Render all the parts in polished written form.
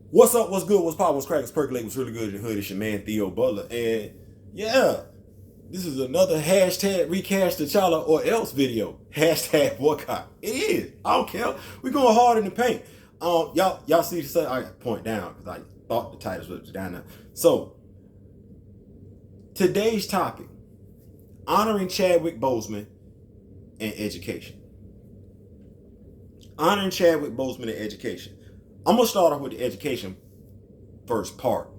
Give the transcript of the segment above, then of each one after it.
What's up? What's good? What's pop? What's cracking? What's percolating? What's really good in the hood? It's your man Theo Butler, and yeah, this is another hashtag recast T'Challa or else video. Hashtag boycott. It is. I don't care. We going hard in the paint. Y'all see the I got point down because I thought the titles was down there. So today's topic: honoring Chadwick Boseman and education. Honoring Chadwick Boseman and education. I'm gonna start off with the education first part.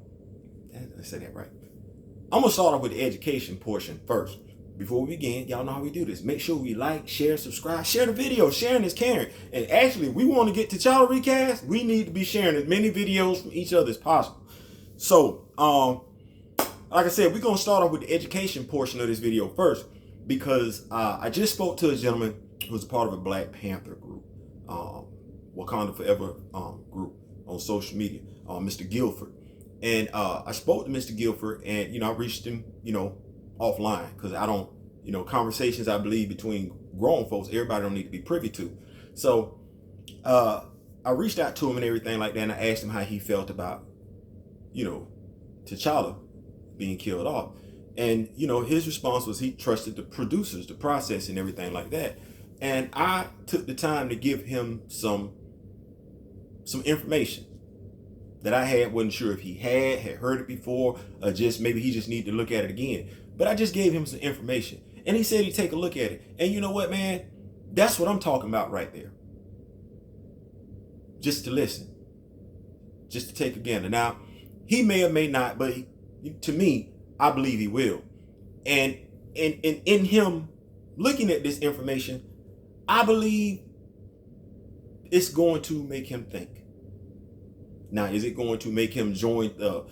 Let's say that right. I'm gonna start off with the education portion first. Before we begin, y'all know how we do this. Make sure we like, share, subscribe, share the video. Sharing is caring. And actually, we want to get to T'Challa recast. We need to be sharing as many videos from each other as possible. So, like I said, we're gonna start off with the education portion of this video first because I just spoke to a gentleman who's a part of a Black Panther group, Wakanda Forever group on social media, Mr. Guilford. And I spoke to Mr. Guilford, and I reached him, offline because I don't, conversations I believe between grown folks, everybody don't need to be privy to. So I reached out to him and everything like that, and I asked him how he felt about, T'Challa being killed off. And his response was he trusted the producers, the process, and everything like that. And I took the time to give him some information that I wasn't sure if he had heard it before, or just maybe he just needed to look at it again. But I just gave him some information, and he said he'd take a look at it. And you know what, man? That's what I'm talking about right there. Just to listen, just to take a gander. Now, he may or may not, but to me, I believe he will. And in him looking at this information, I believe it's going to make him think. Now, is it going to make him join the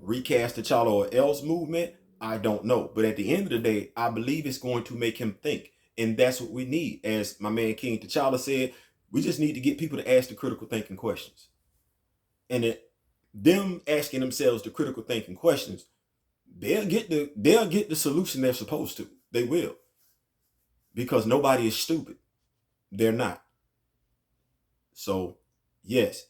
recast T'Challa or else movement? I don't know. But at the end of the day, I believe it's going to make him think. And that's what we need. As my man King T'Challa said, we just need to get people to ask the critical thinking questions. And them asking themselves the critical thinking questions, they'll get the solution they're supposed to. They will. Because nobody is stupid. They're not. So, yes.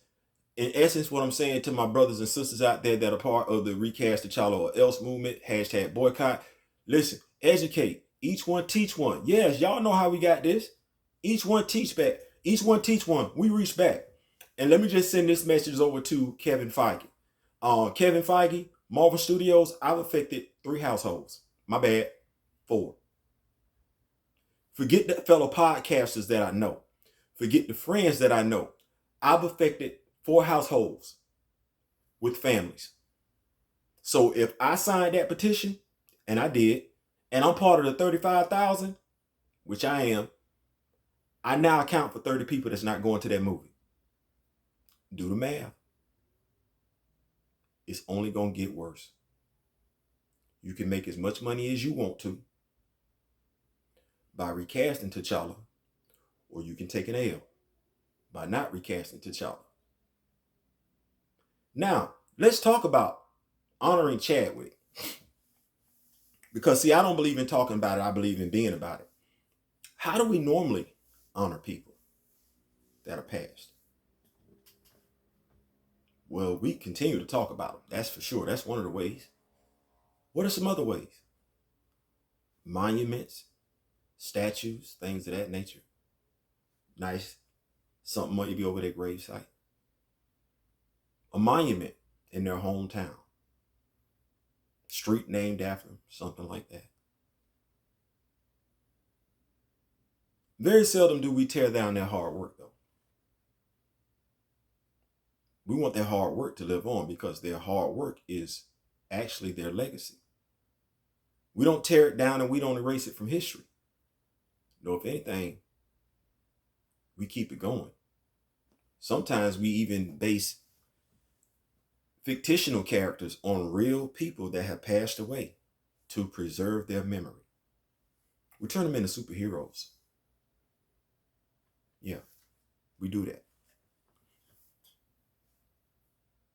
In essence, what I'm saying to my brothers and sisters out there that are part of the recast T'Challa or else movement, hashtag boycott, listen, educate. Each one teach one. Yes, y'all know how we got this. Each one teach back. Each one teach one. We reach back. And let me just send this message over to Kevin Feige. Kevin Feige, Marvel Studios, I've affected 3 households. My bad, 4. Forget the fellow podcasters that I know. Forget the friends that I know. I've affected 4 households with families. So if I signed that petition, and I did, and I'm part of the 35,000, which I am, I now account for 30 people that's not going to that movie. Do the math. It's only going to get worse. You can make as much money as you want to by recasting T'Challa, or you can take an L by not recasting T'Challa. Now, let's talk about honoring Chadwick. Because, see, I don't believe in talking about it. I believe in being about it. How do we normally honor people that are passed? Well, we continue to talk about them. That's for sure. That's one of the ways. What are some other ways? Monuments, statues, things of that nature. Nice. Something might be over their gravesite. A monument in their hometown. Street named after them, something like that. Very seldom do we tear down their hard work, though. We want their hard work to live on because their hard work is actually their legacy. We don't tear it down and we don't erase it from history. No, if anything, we keep it going. Sometimes we even base fictional characters on real people that have passed away to preserve their memory. We turn them into superheroes. Yeah, we do that.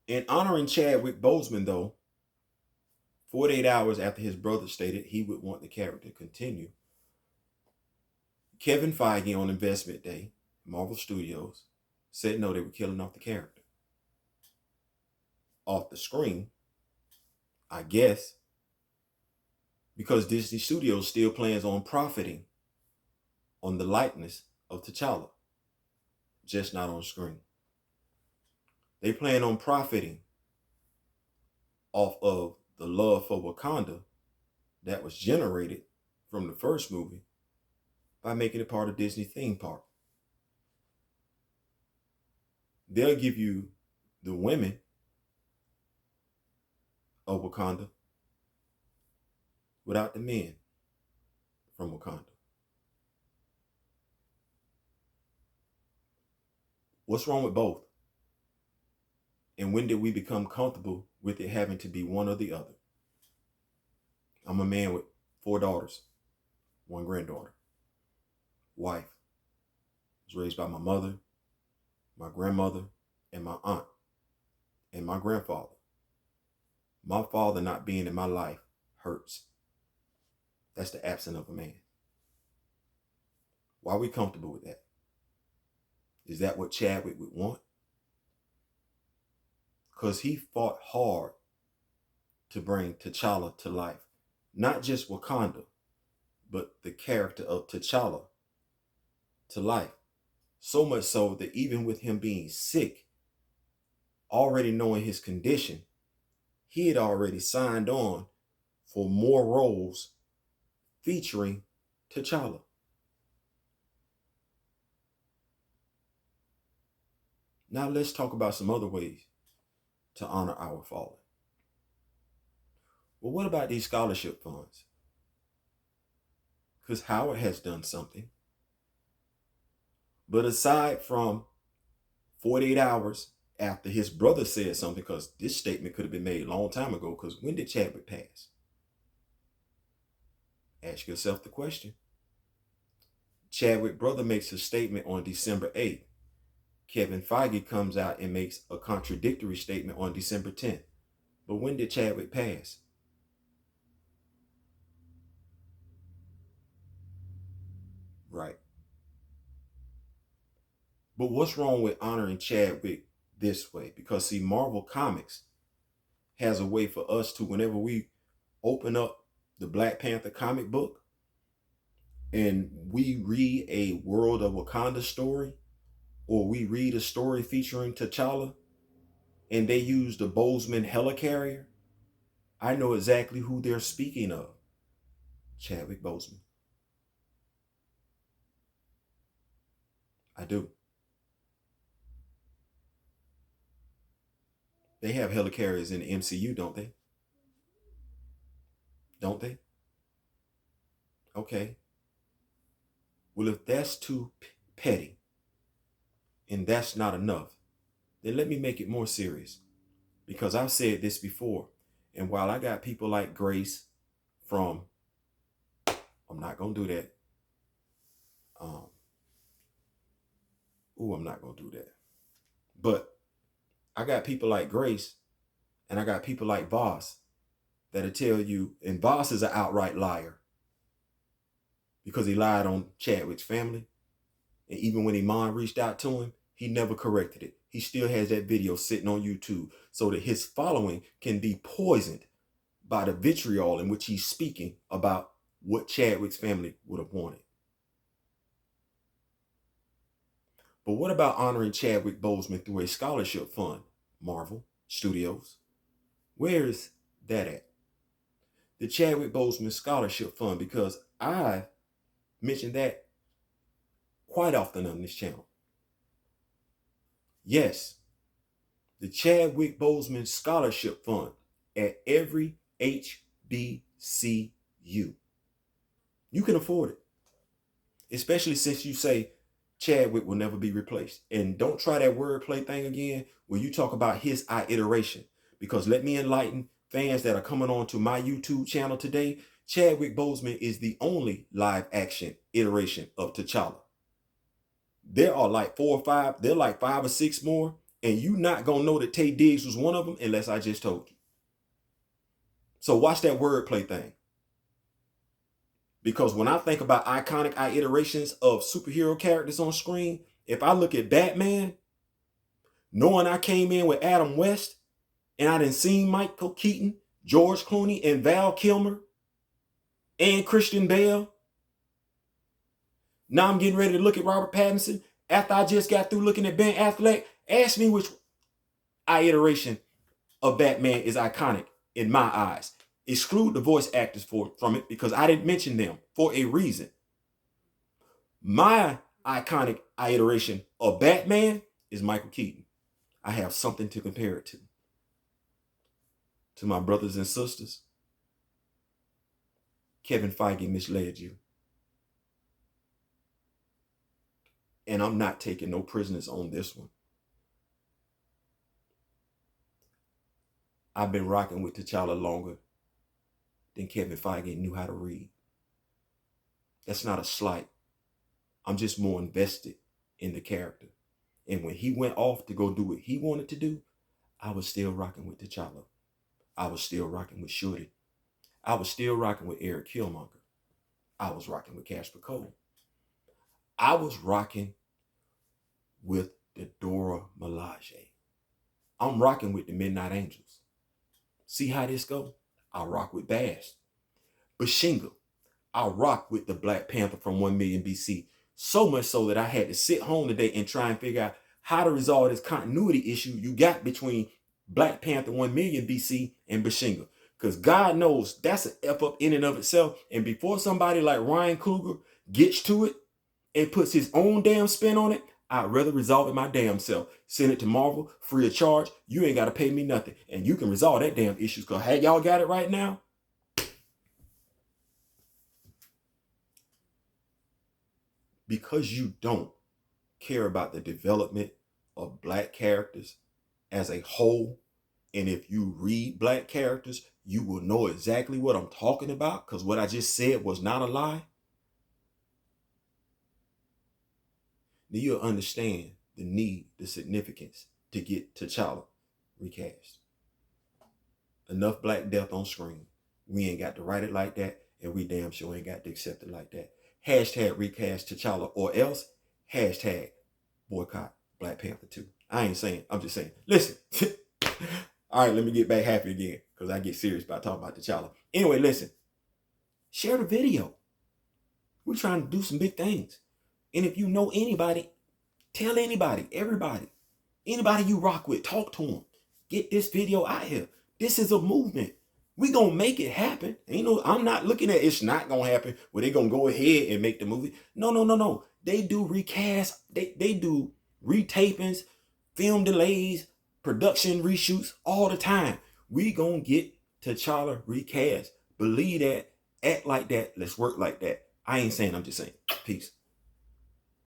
In honoring Chadwick Boseman, though, 48 hours after his brother stated he would want the character to continue, Kevin Feige on Investment Day, Marvel Studios, said no, they were killing off the character. off the screen, I guess, because Disney Studios still plans on profiting on the likeness of T'Challa, just not on screen. They plan on profiting off of the love for Wakanda that was generated from the first movie by making it part of Disney theme park. They'll give you the women of Wakanda without the men from Wakanda. What's wrong with both? And when did we become comfortable with it having to be one or the other? I'm a man with 4 daughters, 1 granddaughter. Wife. Was raised by my mother, my grandmother, and my aunt, and my grandfather. My father not being in my life hurts. That's the absence of a man. Why are we comfortable with that? Is that what Chadwick would want? Because he fought hard to bring T'Challa to life. Not just Wakanda, but the character of T'Challa to life. So much so that even with him being sick, already knowing his condition, he had already signed on for more roles featuring T'Challa. Now let's talk about some other ways to honor our fallen. Well, what about these scholarship funds? Because Howard has done something. But aside from 48 hours after his brother said something, because this statement could have been made a long time ago, because when did Chadwick pass? Ask yourself the question. Chadwick's brother makes a statement on December 8th. Kevin Feige comes out and makes a contradictory statement on December 10th. But when did Chadwick pass? Right. But what's wrong with honoring Chadwick this way? Because see, Marvel Comics has a way for us to, whenever we open up the Black Panther comic book and we read a World of Wakanda story, or we read a story featuring T'Challa, and they use the Boseman helicarrier, I know exactly who they're speaking of. Chadwick Boseman. I do. They have helicarriers in the MCU, don't they? Don't they? Okay. Well, if that's too petty and that's not enough, then let me make it more serious. Because I've said this before. And while I got people like Grace from, I'm not going to do that. I'm not going to do that. But I got people like Grace and I got people like Voss that'll tell you, and Voss is an outright liar because he lied on Chadwick's family. And even when Iman reached out to him, he never corrected it. He still has that video sitting on YouTube so that his following can be poisoned by the vitriol in which he's speaking about what Chadwick's family would have wanted. But what about honoring Chadwick Boseman through a scholarship fund, Marvel Studios? Where is that at? The Chadwick Boseman Scholarship Fund, because I've mentioned that quite often on this channel. Yes, the Chadwick Boseman Scholarship Fund at every HBCU. You can afford it, especially since you say Chadwick will never be replaced. And don't try that wordplay thing again where you talk about his iteration, because let me enlighten fans that are coming on to my YouTube channel today. Chadwick Boseman is the only live action iteration of T'Challa. There are like 4 or 5, they're like 5 or 6 more, and you not gonna know that Tay Diggs was one of them unless I just told you. So watch that wordplay thing. Because when I think about iconic iterations of superhero characters on screen, if I look at Batman, knowing I came in with Adam West, And I done seen Michael Keaton, George Clooney, and Val Kilmer, and Christian Bale. Now I'm getting ready to look at Robert Pattinson after I just got through looking at Ben Affleck. Ask me which iteration of Batman is iteration in my eyes. Exclude the voice actors from it because I didn't mention them for a reason. My iconic iteration of Batman is Michael Keaton. I have something to compare it to. To my brothers and sisters, Kevin Feige misled you. And I'm not taking no prisoners on this one. I've been rocking with T'Challa longer than Kevin Feige knew how to read. That's not a slight. I'm just more invested in the character. And when he went off to go do what he wanted to do, I was still rocking with T'Challa. I was still rocking with Shorty. I was still rocking with Eric Killmonger. I was rocking with Casper Cole. I was rocking with the Dora Milaje. I'm rocking with the Midnight Angels. See how this go? I rock with Bash. Bashinga. I rock with the Black Panther from 1 million BC. So much so that I had to sit home today and try and figure out how to resolve this continuity issue you got between Black Panther 1 million BC and Bashinga. Because God knows that's an F up in and of itself. And before somebody like Ryan Coogler gets to it and puts his own damn spin on it, I'd rather resolve it my damn self. Send it to Marvel, free of charge. You ain't got to pay me nothing. And you can resolve that damn issue. Because hey, y'all got it right now? Because you don't care about the development of Black characters as a whole, and if you read Black characters, you will know exactly what I'm talking about, because what I just said was not a lie. Then you'll understand the need, the significance to get T'Challa recast. Enough Black death on screen. We ain't got to write it like that, and we damn sure ain't got to accept it like that. Hashtag recast T'Challa, or else hashtag boycott Black Panther 2. I ain't saying, I'm just saying. Listen. All right, let me get back happy again because I get serious about talking about T'Challa. Anyway, listen. Share the video. We're trying to do some big things. And if you know anybody, tell anybody, everybody, anybody you rock with, talk to them. Get this video out here. This is a movement. We gonna make it happen. Ain't no, I'm not looking at it's not gonna happen where they gonna go ahead and make the movie. No. They do recast. They do retapings, film delays, production reshoots all the time. We gonna get T'Challa recast. Believe that. Act like that. Let's work like that. I ain't saying, I'm just saying. Peace.